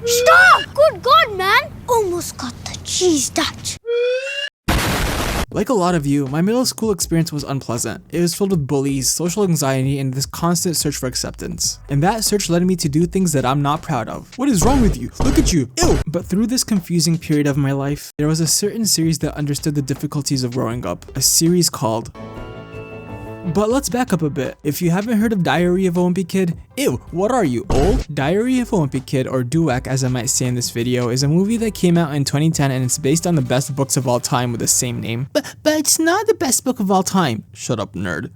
Stop! Good God, man! Almost got the cheese touch. Like a lot of you, my middle school experience was unpleasant. It was filled with bullies, social anxiety, and this constant search for acceptance. And that search led me to do things that I'm not proud of. What is wrong with you? Look at you! Ew! But through this confusing period of my life, there was a certain series that understood the difficulties of growing up. A series called... But let's back up a bit. If you haven't heard of Diary of a Wimpy Kid, ew, what are you, old? Diary of a Wimpy Kid, or DUWAC as I might say in this video, is a movie that came out in 2010 and it's based on the best books of all time with the same name. But it's not the best book of all time. Shut up, nerd.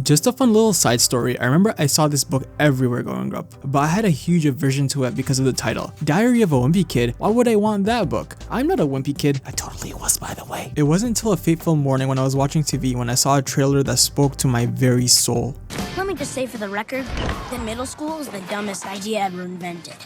Just a fun little side story, I remember I saw this book everywhere growing up, but I had a huge aversion to it because of the title. Diary of a Wimpy Kid, why would I want that book? I'm not a wimpy kid. I totally was, by the way. It wasn't until a fateful morning when I was watching TV when I saw a trailer that spoke to my very soul. Let me just say for the record that middle school is the dumbest idea ever invented.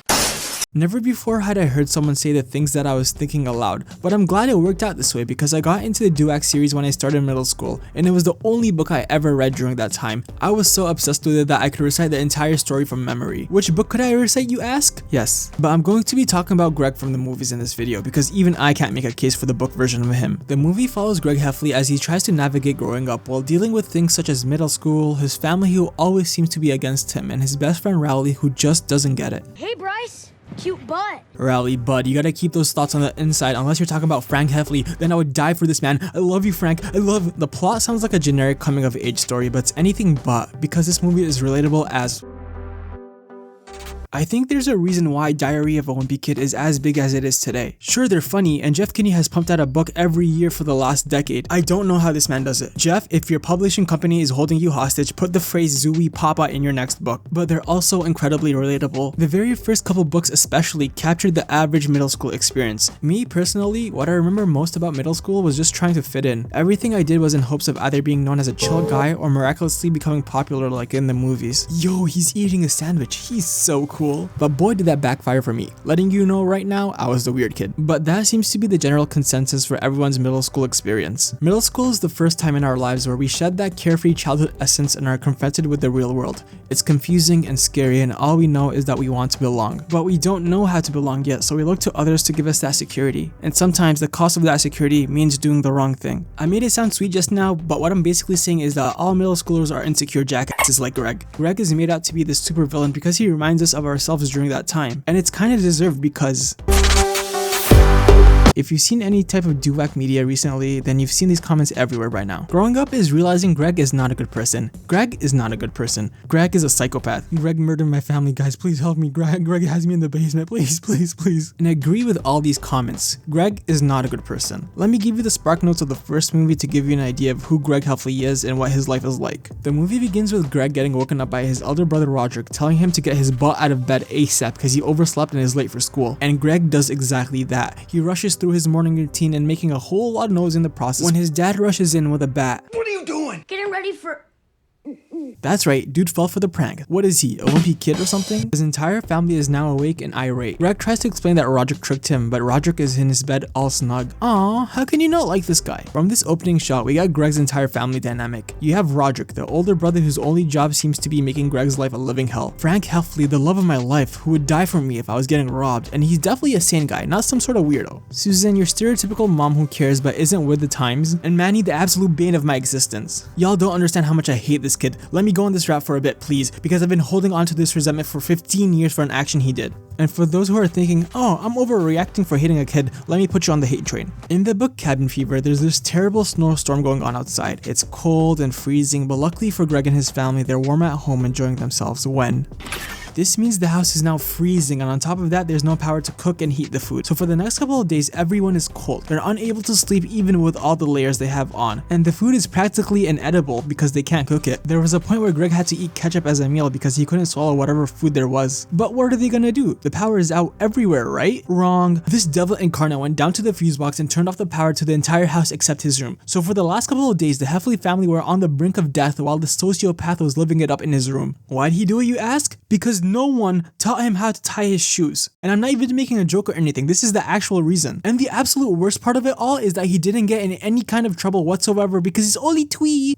Never before had I heard someone say the things that I was thinking aloud, but I'm glad it worked out this way because I got into the DUWAC series when I started middle school, and it was the only book I ever read during that time. I was so obsessed with it that I could recite the entire story from memory. Which book could I recite, you ask? Yes, but I'm going to be talking about Greg from the movies in this video because even I can't make a case for the book version of him. The movie follows Greg Heffley as he tries to navigate growing up while dealing with things such as middle school, his family who always seems to be against him, and his best friend Rowley who just doesn't get it. Hey, Bryce. Cute butt. Rowley, bud, you gotta keep those thoughts on the inside unless you're talking about Frank Heffley, then I would die for this man. I love you, Frank. I love... The plot sounds like a generic coming of age story, but it's anything but because this movie is relatable as... I think there's a reason why Diary of a Wimpy Kid is as big as it is today. Sure, they're funny, and Jeff Kinney has pumped out a book every year for the last decade. I don't know how this man does it. Jeff, if your publishing company is holding you hostage, put the phrase Zooey Papa in your next book. But they're also incredibly relatable. The very first couple books especially captured the average middle school experience. Me personally, what I remember most about middle school was just trying to fit in. Everything I did was in hopes of either being known as a chill guy or miraculously becoming popular like in the movies. Yo, he's eating a sandwich. He's so cool. But boy did that backfire for me. Letting you know right now, I was the weird kid. But that seems to be the general consensus for everyone's middle school experience. Middle school is the first time in our lives where we shed that carefree childhood essence and are confronted with the real world. It's confusing and scary, and all we know is that we want to belong. But we don't know how to belong yet, so we look to others to give us that security. And sometimes the cost of that security means doing the wrong thing. I made it sound sweet just now, but what I'm basically saying is that all middle schoolers are insecure jackasses like Greg. Greg is made out to be this super villain because he reminds us of ourselves during that time, and it's kind of deserved because... If you've seen any type of DUWAC media recently, then you've seen these comments everywhere by now. Growing up is realizing Greg is not a good person. Greg is not a good person. Greg is a psychopath. Greg murdered my family, guys. Please help me. Greg has me in the basement. Please, please, please. And I agree with all these comments. Greg is not a good person. Let me give you the spark notes of the first movie to give you an idea of who Greg Heffley is and what his life is like. The movie begins with Greg getting woken up by his elder brother Roderick telling him to get his butt out of bed ASAP because he overslept and is late for school. And Greg does exactly that. He rushes through his morning routine and making a whole lot of noise in the process when his dad rushes in with a bat. What are you doing? Getting ready for... That's right, dude fell for the prank. What is he, a wimpy kid or something? His entire family is now awake and irate. Greg tries to explain that Roderick tricked him, but Roderick is in his bed all snug. Aw, how can you not like this guy? From this opening shot, we got Greg's entire family dynamic. You have Roderick, the older brother whose only job seems to be making Greg's life a living hell. Frank Heffley, the love of my life, who would die for me if I was getting robbed, and he's definitely a sane guy, not some sort of weirdo. Susan, your stereotypical mom who cares but isn't with the times, and Manny, the absolute bane of my existence. Y'all don't understand how much I hate this kid. Let me go on this route for a bit, please, because I've been holding on to this resentment for 15 years for an action he did. And for those who are thinking, oh, I'm overreacting for hating a kid, let me put you on the hate train. In the book Cabin Fever, there's this terrible snowstorm going on outside. It's cold and freezing, but luckily for Greg and his family, they're warm at home enjoying themselves when... This means the house is now freezing, and on top of that, there's no power to cook and heat the food. So for the next couple of days, everyone is cold. They're unable to sleep even with all the layers they have on. And the food is practically inedible because they can't cook it. There was a point where Greg had to eat ketchup as a meal because he couldn't swallow whatever food there was. But what are they gonna do? The power is out everywhere, right? Wrong. This devil incarnate went down to the fuse box and turned off the power to the entire house except his room. So for the last couple of days, the Heffley family were on the brink of death while the sociopath was living it up in his room. Why'd he do it, you ask? Because because no one taught him how to tie his shoes. And I'm not even making a joke or anything, this is the actual reason. And the absolute worst part of it all is that he didn't get in any kind of trouble whatsoever because he's only twee.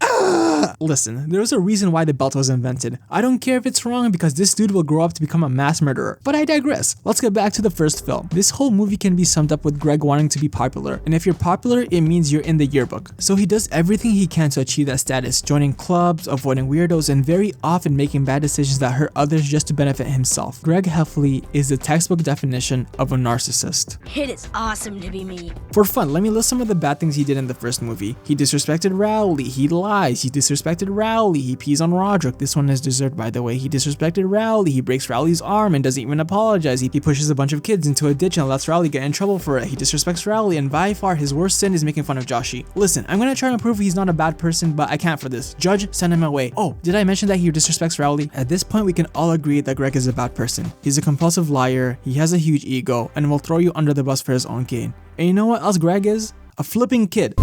Listen, there's a reason why the belt was invented. I don't care if it's wrong because this dude will grow up to become a mass murderer. But I digress. Let's get back to the first film. This whole movie can be summed up with Greg wanting to be popular. And if you're popular, it means you're in the yearbook. So he does everything he can to achieve that status, joining clubs, avoiding weirdos, and very often making bad decisions that hurt others just to benefit himself. Greg Heffley is the textbook definition of a narcissist. It is awesome to be me. For fun, let me list some of the bad things he did in the first movie. He disrespected Rowley, he lies, he disrespected Rowley, he pees on Roderick. This one is dessert, by the way. He disrespected Rowley, he breaks Rowley's arm and doesn't even apologize. He pushes a bunch of kids into a ditch and lets Rowley get in trouble for it. He disrespects Rowley, and by far his worst sin is making fun of Joshy. Listen, I'm gonna try and prove he's not a bad person, but I can't for this. Judge, send him away. Oh, did I mention that he disrespects Rowley? At this point, we can all agree that Greg is a bad person. He's a compulsive liar, he has a huge ego, and will throw you under the bus for his own gain. And you know what else Greg is? A flipping kid.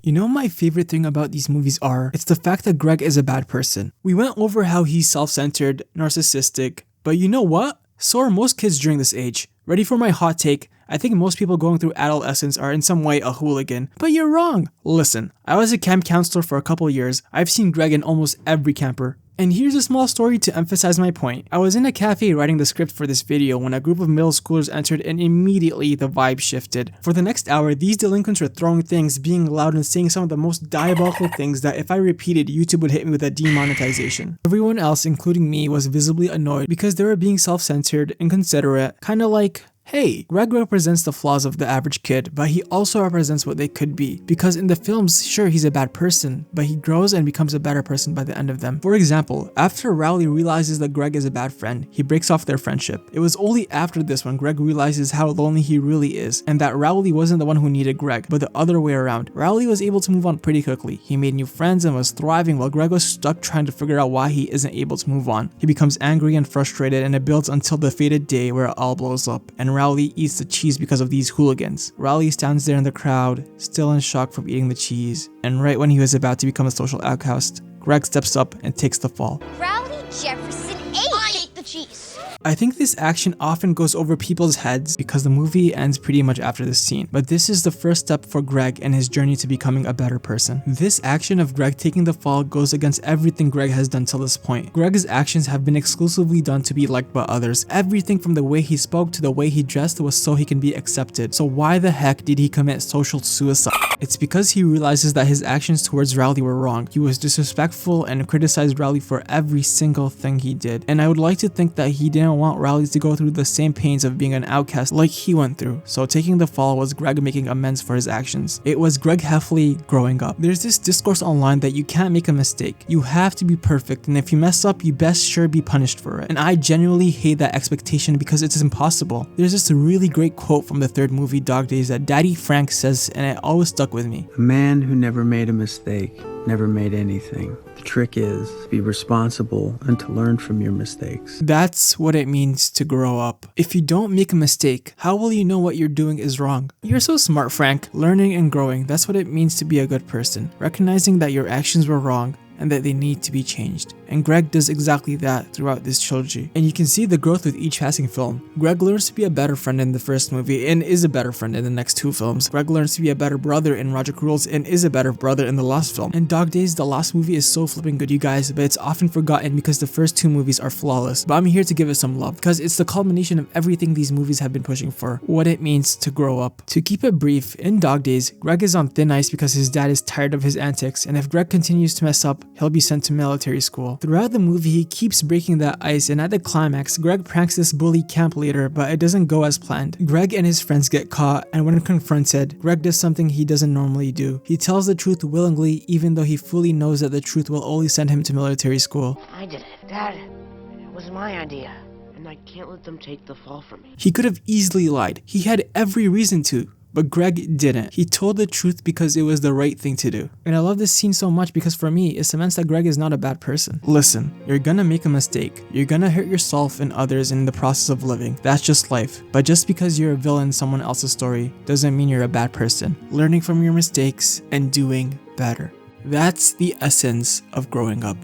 You know my favorite thing about these movies are? It's the fact that Greg is a bad person. We went over how he's self-centered, narcissistic, but you know what? So are most kids during this age. Ready for my hot take? I think most people going through adolescence are in some way a hooligan, but you're wrong. Listen, I was a camp counselor for a couple years. I've seen Greg in almost every camper. And here's a small story to emphasize my point. I was in a cafe writing the script for this video when a group of middle schoolers entered and immediately the vibe shifted. For the next hour, these delinquents were throwing things, being loud, and saying some of the most diabolical things that if I repeated, YouTube would hit me with a demonetization. Everyone else, including me, was visibly annoyed because they were being self-centered, inconsiderate, kinda like, hey, Greg represents the flaws of the average kid, but he also represents what they could be. Because in the films, sure, he's a bad person, but he grows and becomes a better person by the end of them. For example, after Rowley realizes that Greg is a bad friend, he breaks off their friendship. It was only after this when Greg realizes how lonely he really is, and that Rowley wasn't the one who needed Greg, but the other way around. Rowley was able to move on pretty quickly. He made new friends and was thriving while Greg was stuck trying to figure out why he isn't able to move on. He becomes angry and frustrated, and it builds until the fated day where it all blows up, and Rowley eats the cheese because of these hooligans. Rowley stands there in the crowd, still in shock from eating the cheese, and right when he was about to become a social outcast, Greg steps up and takes the fall. Rowley Jefferson ate the cheese. I think this action often goes over people's heads because the movie ends pretty much after this scene, but this is the first step for Greg in his journey to becoming a better person. This action of Greg taking the fall goes against everything Greg has done till this point. Greg's actions have been exclusively done to be liked by others. Everything from the way he spoke to the way he dressed was so he can be accepted. So why the heck did he commit social suicide? It's because he realizes that his actions towards Rowley were wrong. He was disrespectful and criticized Rowley for every single thing he did. And I would like to think that he didn't want Rowley to go through the same pains of being an outcast like he went through. So taking the fall was Greg making amends for his actions. It was Greg Heffley growing up. There's this discourse online that you can't make a mistake. You have to be perfect, and if you mess up, you best sure be punished for it. And I genuinely hate that expectation because it's impossible. There's this really great quote from the third movie, Dog Days, that Daddy Frank says, and it always stuck with me. A man who never made a mistake never made anything. The trick is to be responsible and to learn from your mistakes. That's what it means to grow up. If you don't make a mistake, how will you know what you're doing is wrong? You're so smart, Frank. Learning and growing, that's what it means to be a good person. Recognizing that your actions were wrong and that they need to be changed. And Greg does exactly that throughout this trilogy. And you can see the growth with each passing film. Greg learns to be a better friend in the first movie and is a better friend in the next two films. Greg learns to be a better brother in Roderick Rules and is a better brother in the last film. And Dog Days, the last movie, is so flipping good, you guys, but it's often forgotten because the first two movies are flawless. But I'm here to give it some love because it's the culmination of everything these movies have been pushing for. What it means to grow up. To keep it brief, in Dog Days, Greg is on thin ice because his dad is tired of his antics, and if Greg continues to mess up, he'll be sent to military school. Throughout the movie, he keeps breaking that ice, and at the climax, Greg pranks this bully camp leader, but it doesn't go as planned. Greg and his friends get caught, and when confronted, Greg does something he doesn't normally do. He tells the truth willingly, even though he fully knows that the truth will only send him to military school. I did it. Dad, it was my idea, and I can't let them take the fall from me. He could have easily lied. He had every reason to. But Greg didn't. He told the truth because it was the right thing to do. And I love this scene so much because for me, it cements that Greg is not a bad person. Listen, you're gonna make a mistake. You're gonna hurt yourself and others in the process of living. That's just life. But just because you're a villain in someone else's story doesn't mean you're a bad person. Learning from your mistakes and doing better. That's the essence of growing up.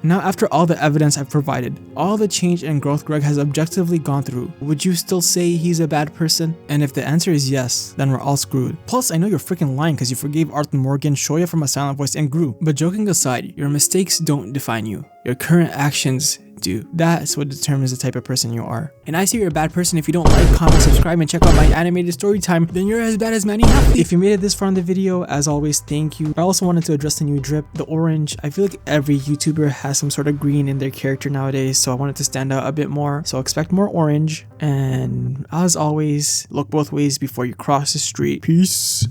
Now after all the evidence I've provided, all the change and growth Greg has objectively gone through, would you still say he's a bad person? And if the answer is yes, then we're all screwed. Plus, I know you're freaking lying because you forgave Arthur Morgan, Shoya from A Silent Voice, and Gru. But joking aside, your mistakes don't define you. Your current actions do. That's what determines the type of person you are. And I say you're a bad person if you don't like, comment, subscribe, and check out my animated story time. Then you're as bad as Manny Heffley. If you made it this far in the video, as always, thank you. I also wanted to address the new drip, the orange. I feel like every YouTuber has some sort of green in their character nowadays, so I wanted to stand out a bit more. So expect more orange. And as always, look both ways before you cross the street. Peace.